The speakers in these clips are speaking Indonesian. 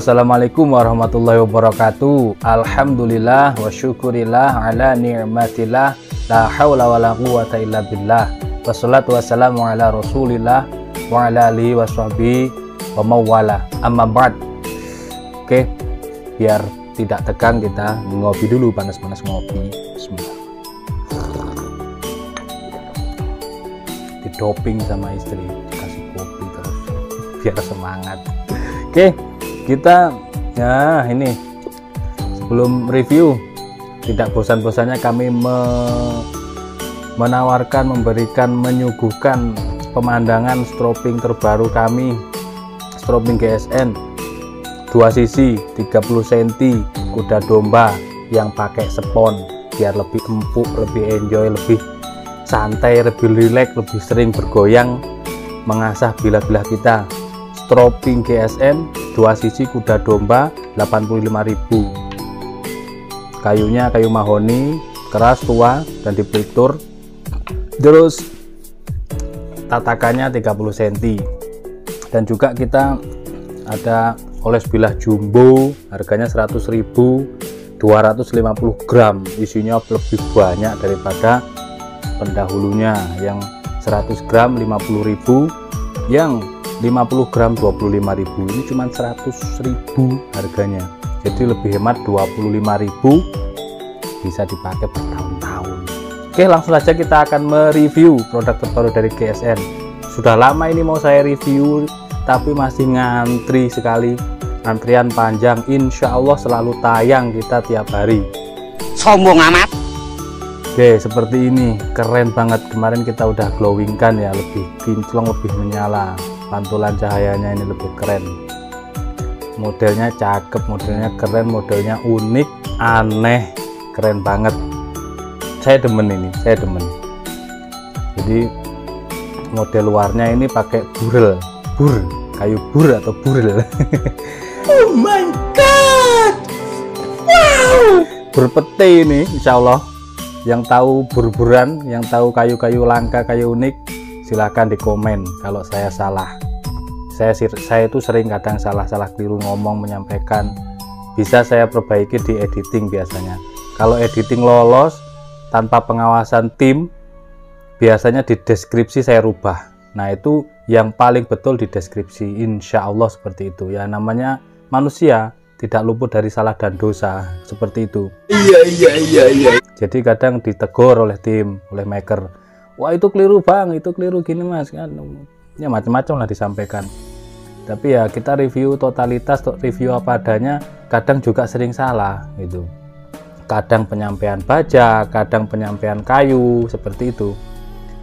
Assalamualaikum warahmatullahi wabarakatuh. Alhamdulillah wa syukurillah ala ni'matillah. La hawla wa la quwata illa billah. Wassalatu wassalamu ala rasulillah wa ala alihi wa sahbihi wa mawala. Amma ba'd. Oke, biar tidak tegang kita ngopi dulu, panas-panas ngopi. Bismillah. Didoping sama istri, kasih kopi terus biar semangat. Oke, kita ya ini sebelum review tidak bosan-bosannya kami menawarkan, memberikan, menyuguhkan pemandangan strobing terbaru kami, strobing GSN 2 sisi 30 cm kuda domba yang pakai spon biar lebih empuk, lebih enjoy, lebih santai, lebih rileks, lebih sering bergoyang, mengasah bilah-bilah kita. Strobing GSN 2 sisi kuda domba 85.000. Kayunya kayu mahoni keras tua dan dipelitur. Terus tatakannya 30 cm. Dan juga kita ada oles bilah jumbo, harganya 100.000, 250 gram. Isinya lebih banyak daripada pendahulunya yang 100 gram 50.000, yang 50 gram 25.000. Ini cuma 100.000 harganya, jadi lebih hemat, 25.000 bisa dipakai bertahun-tahun. Oke, langsung saja kita akan mereview produk terbaru dari GSN. Sudah lama ini mau saya review tapi masih ngantri sekali, antrian panjang. Insya Allah selalu tayang kita tiap hari. Sombong amat. Oke, seperti ini, keren banget. Kemarin kita udah glowing kan ya, lebih kinclong, lebih menyala. Pantulan cahayanya ini lebih keren, modelnya cakep, modelnya keren, modelnya unik, aneh, keren banget. Saya demen ini, saya demen. Jadi model luarnya ini pakai burel, kayu bur atau burel. Oh my god, wow, berpete ini. Insya Allah yang tahu bur-buran, yang tahu kayu-kayu langka, kayu unik, silahkan di komen kalau saya salah. Saya itu sering kadang salah keliru ngomong, menyampaikan. Bisa saya perbaiki di editing biasanya. Kalau editing lolos tanpa pengawasan tim, biasanya di deskripsi saya rubah. Nah, itu yang paling betul di deskripsi. Insya Allah seperti itu ya, namanya manusia, tidak luput dari salah dan dosa, seperti itu. Iya. Jadi kadang ditegur oleh tim, oleh maker, wah itu keliru bang, itu keliru gini mas, kan ya macam-macam lah disampaikan. Tapi ya kita review totalitas, review apa adanya, kadang juga sering salah gitu. Kadang penyampaian baja, kadang penyampaian kayu, seperti itu.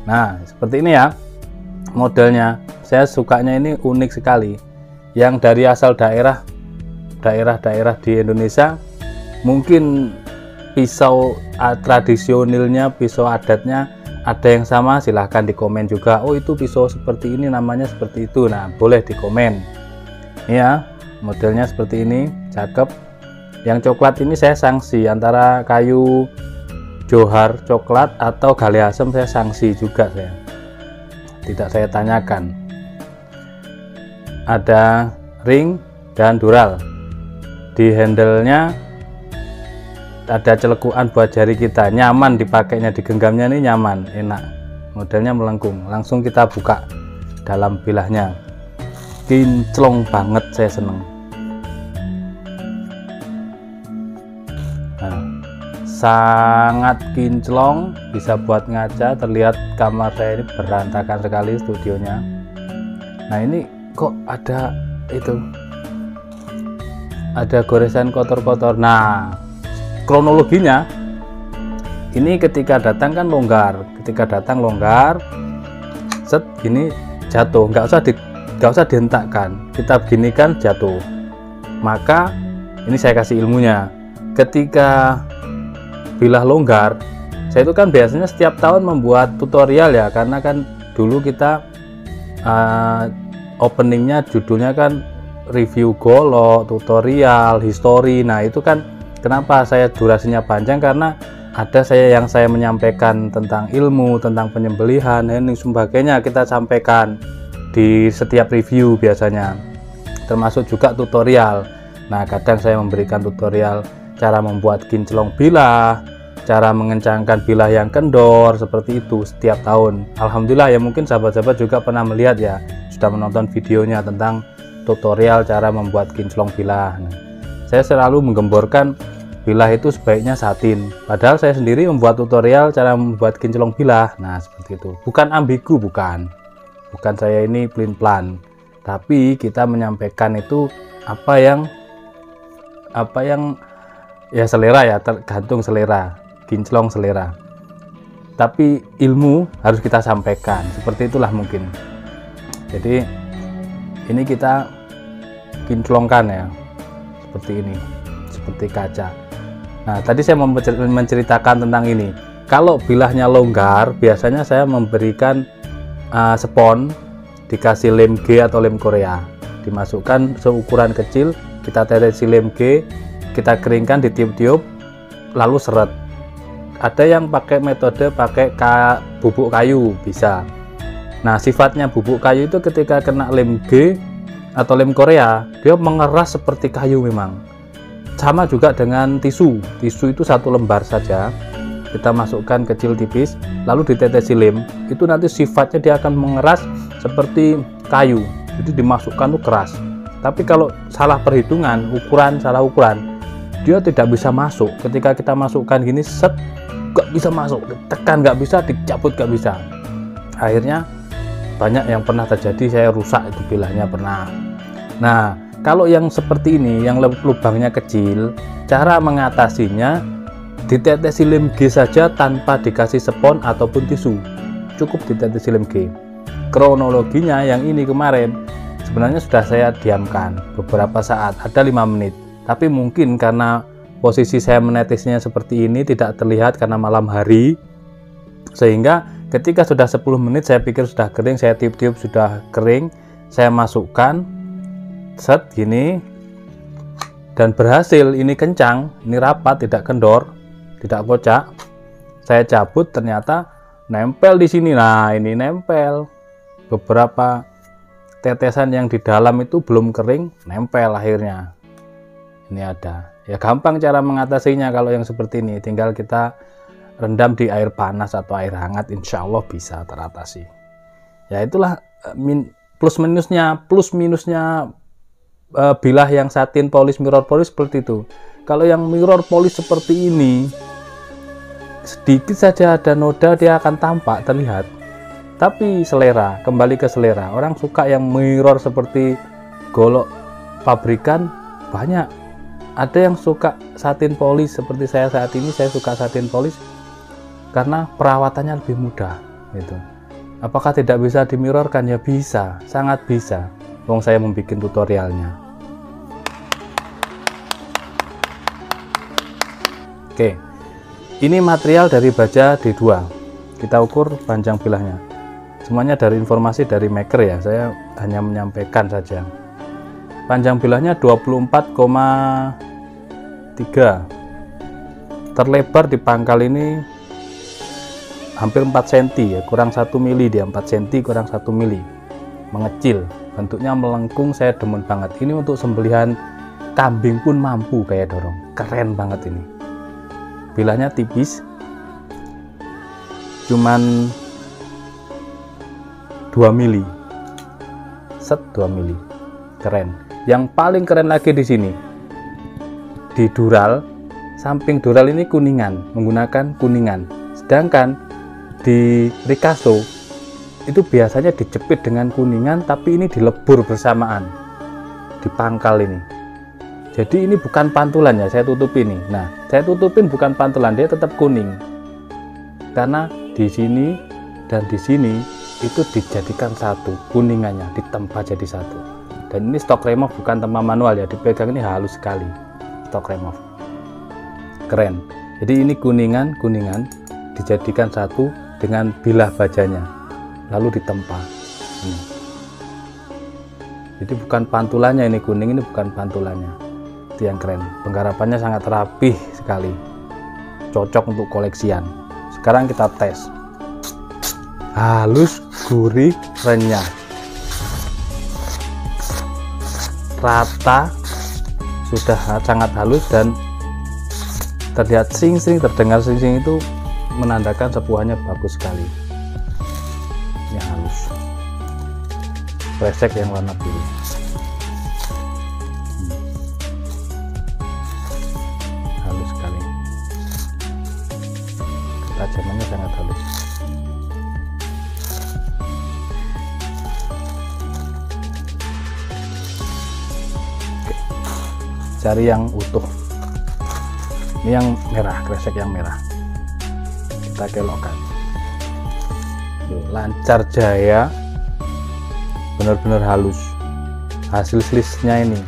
Nah, seperti ini ya modelnya. Saya sukanya ini unik sekali. Yang dari asal daerah di Indonesia, mungkin pisau tradisionalnya, pisau adatnya ada yang sama, silahkan di komen juga. Oh itu pisau seperti ini, namanya seperti itu. Nah, boleh di komen ya. Modelnya seperti ini, cakep. Yang coklat ini saya sanksi, antara kayu johar coklat atau gale asem saya sanksi juga, saya tidak saya tanyakan. Ada ring dan dural. Di handle-nya ada celekuan buat jari kita, nyaman dipakainya, digenggamnya ini nyaman, enak. Modelnya melengkung. Langsung kita buka dalam bilahnya, kinclong banget, saya seneng. Nah, sangat kinclong, bisa buat ngaca. Terlihat kamar saya ini berantakan sekali studionya. Nah, ini kok ada itu, ada goresan kotor-kotor. Nah, kronologinya ini ketika datang kan longgar, ketika datang longgar, set gini jatuh, nggak usah dihentakkan, kita beginikan jatuh. Maka ini saya kasih ilmunya, ketika bilah longgar, saya itu kan biasanya setiap tahun membuat tutorial ya, karena kan dulu kita openingnya judulnya kan review golok, tutorial, history. Nah itu kan kenapa saya durasinya panjang, karena ada yang saya menyampaikan tentang ilmu, tentang penyembelihan, ini sebagainya kita sampaikan di setiap review biasanya, termasuk juga tutorial. Nah, kadang saya memberikan tutorial cara membuat kinclong bilah, cara mengencangkan bilah yang kendor, seperti itu setiap tahun. Alhamdulillah ya, mungkin sahabat-sahabat juga pernah melihat ya, sudah menonton videonya tentang tutorial cara membuat kinclong bilah. Nah, saya selalu menggemborkan bilah itu sebaiknya satin, padahal saya sendiri membuat tutorial cara membuat kinclong bilah. Nah, seperti itu, bukan ambigu, bukan saya ini pelin-pelan, tapi kita menyampaikan itu apa yang ya selera ya, tergantung selera, kinclong selera, tapi ilmu harus kita sampaikan, seperti itulah mungkin. Jadi ini kita kinclongkan ya, seperti ini, seperti kaca. Nah, tadi saya menceritakan tentang ini. Kalau bilahnya longgar, biasanya saya memberikan spons, dikasih lem G atau lem Korea, dimasukkan seukuran kecil, kita tetesi lem G, kita keringkan, ditiup-tiup, lalu seret. Ada yang pakai metode pakai bubuk kayu, bisa. Nah, sifatnya bubuk kayu itu ketika kena lem G atau lem Korea, dia mengeras seperti kayu memang. Sama juga dengan tisu itu satu lembar saja, kita masukkan kecil tipis, lalu ditetesi lem, itu nanti sifatnya dia akan mengeras seperti kayu, jadi dimasukkan tuh keras. Tapi kalau salah perhitungan, salah ukuran, dia tidak bisa masuk. Ketika kita masukkan gini, set, gak bisa masuk, tekan gak bisa, dicabut gak bisa. Akhirnya banyak yang pernah terjadi, saya rusak itu bilahnya pernah. Nah, kalau yang seperti ini, yang lubangnya kecil, cara mengatasinya ditetesi lem G saja tanpa dikasih spons ataupun tisu, cukup ditetesi lem G. Kronologinya yang ini kemarin sebenarnya sudah saya diamkan beberapa saat, ada 5 menit, tapi mungkin karena posisi saya menetesnya seperti ini tidak terlihat karena malam hari, sehingga ketika sudah 10 menit saya pikir sudah kering, saya tiup-tiup sudah kering, saya masukkan, set gini, dan berhasil. Ini kencang, ini rapat, tidak kendor, tidak kocak. Saya cabut, ternyata nempel di sini. Nah, ini nempel. Beberapa tetesan yang di dalam itu belum kering, nempel akhirnya. Ini ada. Ya gampang cara mengatasinya kalau yang seperti ini. Tinggal kita rendam di air panas atau air hangat, insya Allah bisa teratasi. Ya itulah plus minusnya bilah yang satin polish, mirror polish seperti itu. Kalau yang mirror polish seperti ini, sedikit saja ada noda dia akan tampak, terlihat. Tapi selera, kembali ke selera. Orang suka yang mirror seperti golok pabrikan, banyak. Ada yang suka satin polish seperti saya saat ini, saya suka satin polish karena perawatannya lebih mudah gitu. Apakah tidak bisa dimirrorkan? Ya bisa, sangat bisa. Wong saya membuat tutorialnya. Oke, ini material dari baja D2. Kita ukur panjang bilahnya. Semuanya dari informasi dari maker ya, saya hanya menyampaikan saja. Panjang bilahnya 24,3. Terlebar di pangkal ini hampir 4 cm ya, kurang 1 mili dia, 4 cm kurang 1 mili. Mengecil, bentuknya melengkung, saya demen banget. Ini untuk sembelihan kambing pun mampu kayak dorong. Keren banget ini. Bilahnya tipis, cuman 2 mili, set 2 mili, keren. Yang paling keren lagi di sini, di dural, samping dural ini kuningan, menggunakan kuningan. Sedangkan di Ricasso itu biasanya dijepit dengan kuningan, tapi ini dilebur bersamaan di pangkal ini. Jadi ini bukan pantulan ya, saya tutup ini. Nah, saya tutupin bukan pantulan, dia tetap kuning. Karena di sini dan di sini itu dijadikan satu, kuningannya ditempa jadi satu. Dan ini stok remove, bukan tempa manual ya, dipegang ini halus sekali. Stok remove. Keren. Jadi ini kuningan dijadikan satu dengan bilah bajanya, lalu ditempa. Jadi bukan pantulannya, ini kuning, ini bukan pantulannya. Itu yang keren. Penggarapannya sangat rapih sekali, cocok untuk koleksian. Sekarang kita tes. Halus, gurih, renyah, rata, sudah sangat halus dan terlihat sing-sing, terdengar sing-sing, itu menandakan sepuhannya bagus sekali. Ini halus. Kresek yang warna biru. Halus sekali. Ketajamannya sangat halus. Cari yang utuh. Ini yang merah, kresek yang merah. Kita kelokkan. Lancar jaya, benar-benar halus. Hasil slisnya ini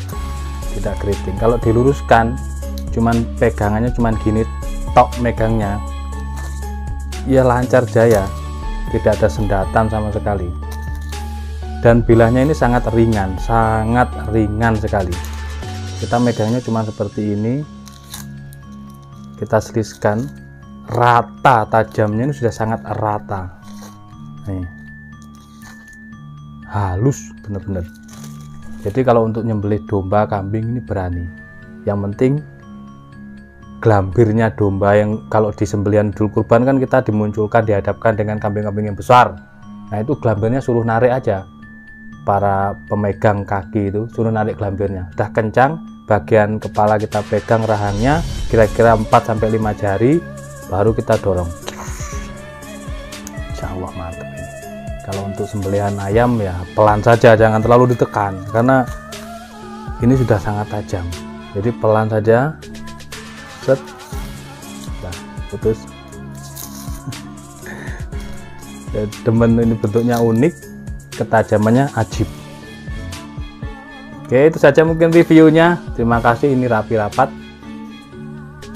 tidak keriting. Kalau diluruskan, cuman pegangannya cuman gini, tok megangnya, ya lancar jaya, tidak ada sendatan sama sekali. Dan bilahnya ini sangat ringan sekali. Kita megangnya cuma seperti ini, kita seliskan, rata, tajamnya ini sudah sangat rata. Nih, halus benar-benar. Jadi kalau untuk nyembelih domba, kambing ini berani. Yang penting gelambirnya domba, yang kalau di sembelihan Idul Kurban kan kita dimunculkan, dihadapkan dengan kambing-kambing yang besar. Nah itu gelambirnya suruh narik aja. Para pemegang kaki itu suruh narik gelambirnya, udah kencang, bagian kepala kita pegang rahangnya kira-kira 4-5 jari, baru kita dorong. Insya Allah mantap ini. Kalau untuk sembelihan ayam ya pelan saja, jangan terlalu ditekan karena ini sudah sangat tajam. Jadi pelan saja, set, nah, putus. Demen ini bentuknya unik, ketajamannya ajib. Oke, itu saja mungkin reviewnya. Terima kasih, ini rapi-rapat,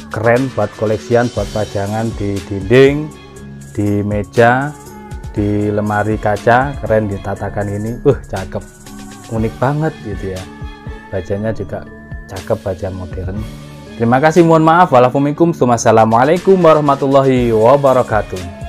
keren buat koleksian, buat pajangan di dinding, di meja, di lemari kaca, keren ditatakan ini. Cakep, unik banget gitu ya. Bajanya juga cakep, baja modern. Terima kasih, mohon maaf. Wassalamualaikum warahmatullahi wabarakatuh.